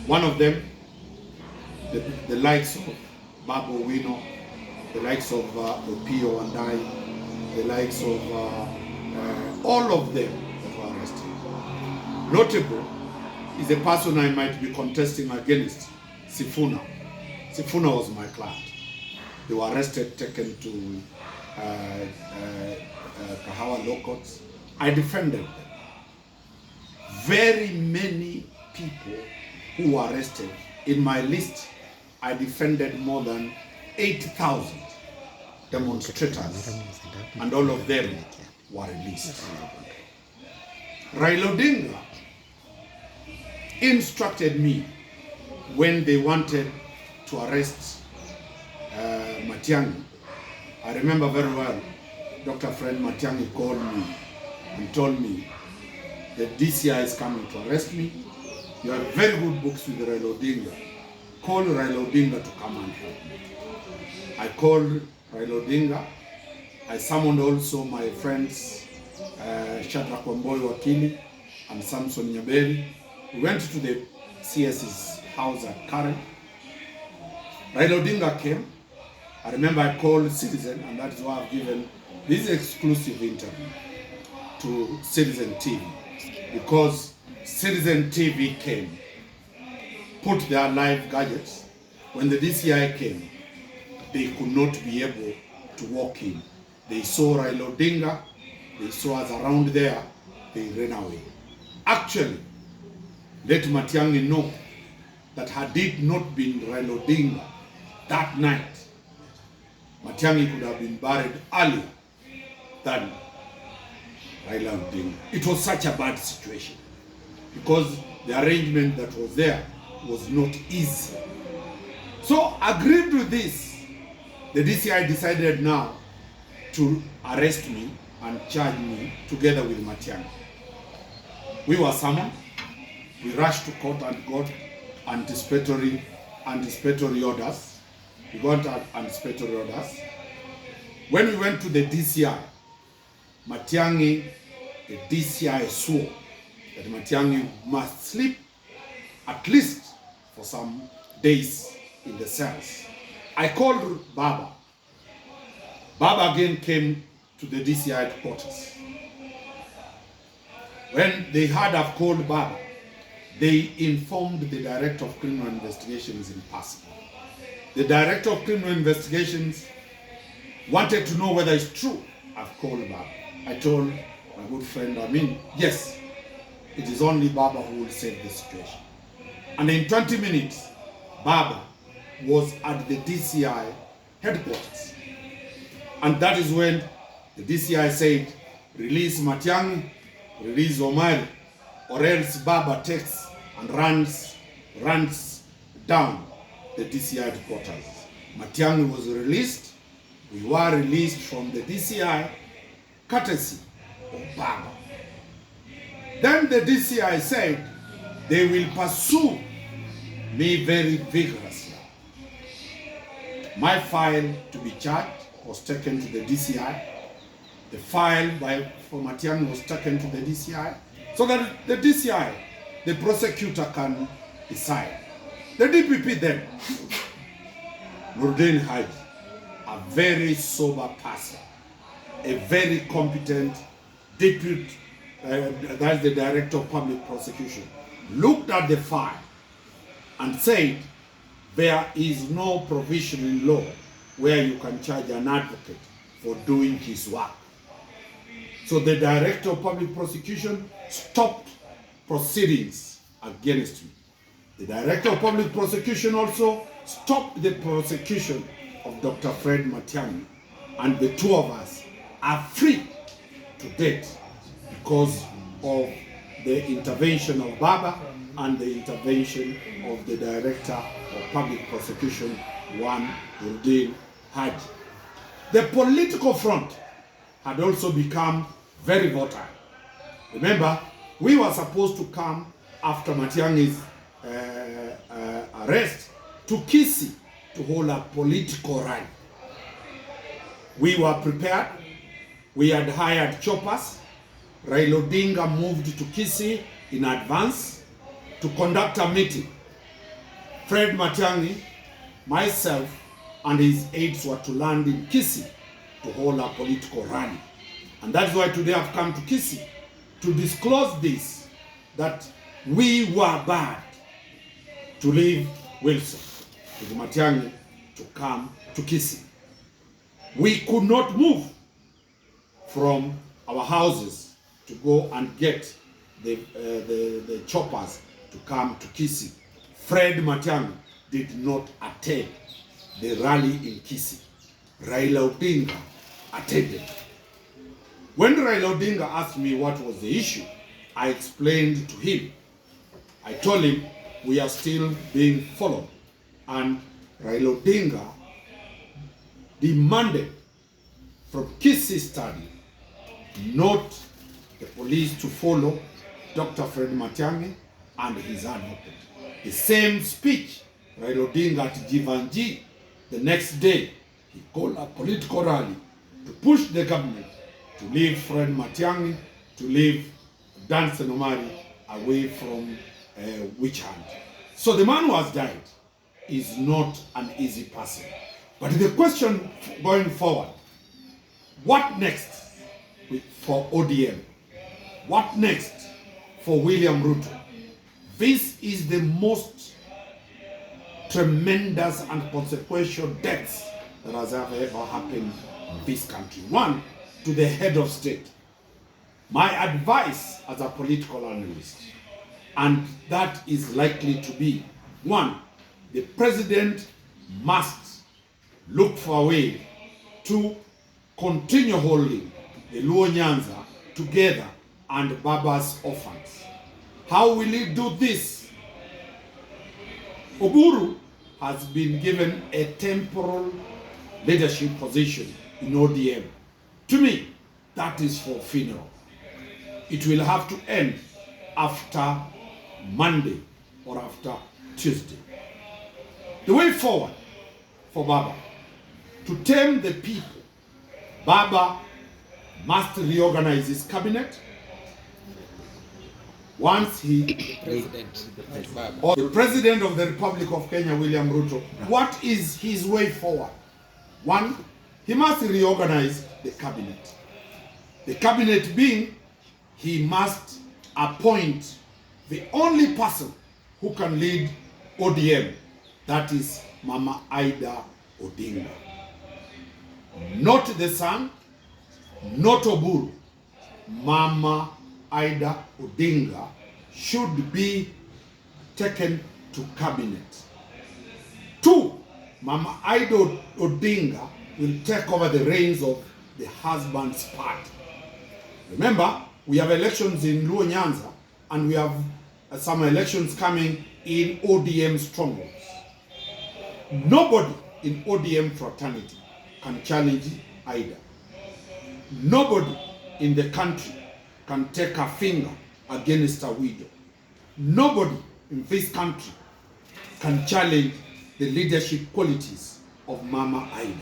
One of them, the likes of Babu Wino, the likes of Opio and I, the likes of all of them that were arrested. Notable is a person I might be contesting against, Sifuna. Sifuna was my client. They were arrested, taken to Kahawa law courts. I defended them. Very many people who were arrested, in my list, I defended more than 8,000 demonstrators, and all of them were released. Raila Odinga instructed me when they wanted to arrest Matiang'i. I remember very well, Dr. Fred Matiang'i called me and told me the DCI is coming to arrest me. You have very good books with Raila Odinga. Call Raila Odinga to come and help me. I called Raila Odinga. I summoned also my friends Shadrack Wamboi Wakili and Samson Nyaberi. We went to the CS's house at Karen. Raila Odinga came. I remember I called Citizen, and that is why I've given this exclusive interview to Citizen TV, because Citizen TV came, put their live gadgets. When the DCI came, they could not be able to walk in. They saw Raila Odinga, they saw us around there, they ran away. Actually, let Matiang'i know that had it not been Raila Odinga that night, Matiang'i could have been buried earlier than Raila Odinga. It was such a bad situation because the arrangement that was there was not easy. So, agreed with this, the DCI decided now to arrest me and charge me together with Matiang'i. We were summoned. We rushed to court and got anticipatory orders. We got anticipatory orders. When we went to the DCI, Matiang'i, the DCI swore that Matiang'i must sleep at least for some days in the cells. I called Baba. Baba again came to the DCI headquarters. When they heard I've called Baba, they informed the Director of Criminal Investigations in person. The Director of Criminal Investigations wanted to know whether it's true I've called Baba. I told my good friend Amin, yes, it is only Baba who will save the situation. And in 20 minutes, Baba was at the DCI headquarters. And that is when the DCI said, release Matiang'i, release Omari, or else Baba takes and runs down the DCI headquarters. Matiang'i was released. We were released from the DCI, courtesy of Baba. Then the DCI said they will pursue me very vigorously. My file to be charged was taken to the DCI. The file for Matiang'i was taken to the DCI, so that the DCI, the prosecutor, can decide. The DPP then, Nurdin Haji, a very sober person, a very competent deputy, that's the Director of Public Prosecution, looked at the file and said, there is no provision in law where you can charge an advocate for doing his work. So the Director of Public Prosecution stopped proceedings against me. The Director of Public Prosecution also stopped the prosecution of Dr. Fred Matiang'i, and the two of us are free to date because of the intervention of Baba and the intervention of the Director of Public Prosecution, Nurdin Haji. The political front had also become very volatile. Remember, we were supposed to come after Matiang'i's arrest to Kisii to hold a political rally. We were prepared. We had hired choppers. Raila Odinga moved to Kisii in advance to conduct a meeting Fred Matiang'i, myself, and his aides were to land in Kisii to hold a political rally. And that's why today I've come to Kisii to disclose this, that we were bad to leave Wilson, with Matiang'i, to come to Kisii. We could not move from our houses to go and get the choppers to come to Kisii. Fred Matiang'i did not attend the rally in Kisii. Raila Odinga attended. When Raila Odinga asked me what was the issue, I explained to him. I told him we are still being followed, and Raila Odinga demanded from Kisii study not the police to follow Dr. Fred Matiang'i and his advocate. The same speech Raila Odinga at Jivanji, the next day, he called a political rally to push the government to leave Fred Matiang'i, to leave Danstan Omari away from witch hunt. So the man who has died is not an easy person. But the question going forward, what next for ODM? What next for William Ruto? This is the most tremendous and consequential deaths that has ever happened in this country. One, to the head of state. My advice as a political analyst, and that is likely to be, one, the president must look for a way to continue holding the Luo Nyanza together and Baba's orphans. How will he do this? Oburu has been given a temporal leadership position in ODM. To me, that is for funeral. It will have to end after Monday or after Tuesday. The way forward for Baba, to tame the people, Baba must reorganize his cabinet. Once the President of the Republic of Kenya, William Ruto, what is his way forward? One, he must reorganize the cabinet. The cabinet being, he must appoint the only person who can lead ODM, that is Mama Ida Odinga. Not the son, not Oburu. Mama Ida Odinga should be taken to cabinet. Two, Mama Ida Odinga will take over the reins of the husband's party. Remember, we have elections in Luo Nyanza, and we have some elections coming in ODM strongholds. Nobody in ODM fraternity can challenge Ida. Nobody in the country can take a finger against a widow. Nobody in this country can challenge the leadership qualities of Mama Ida.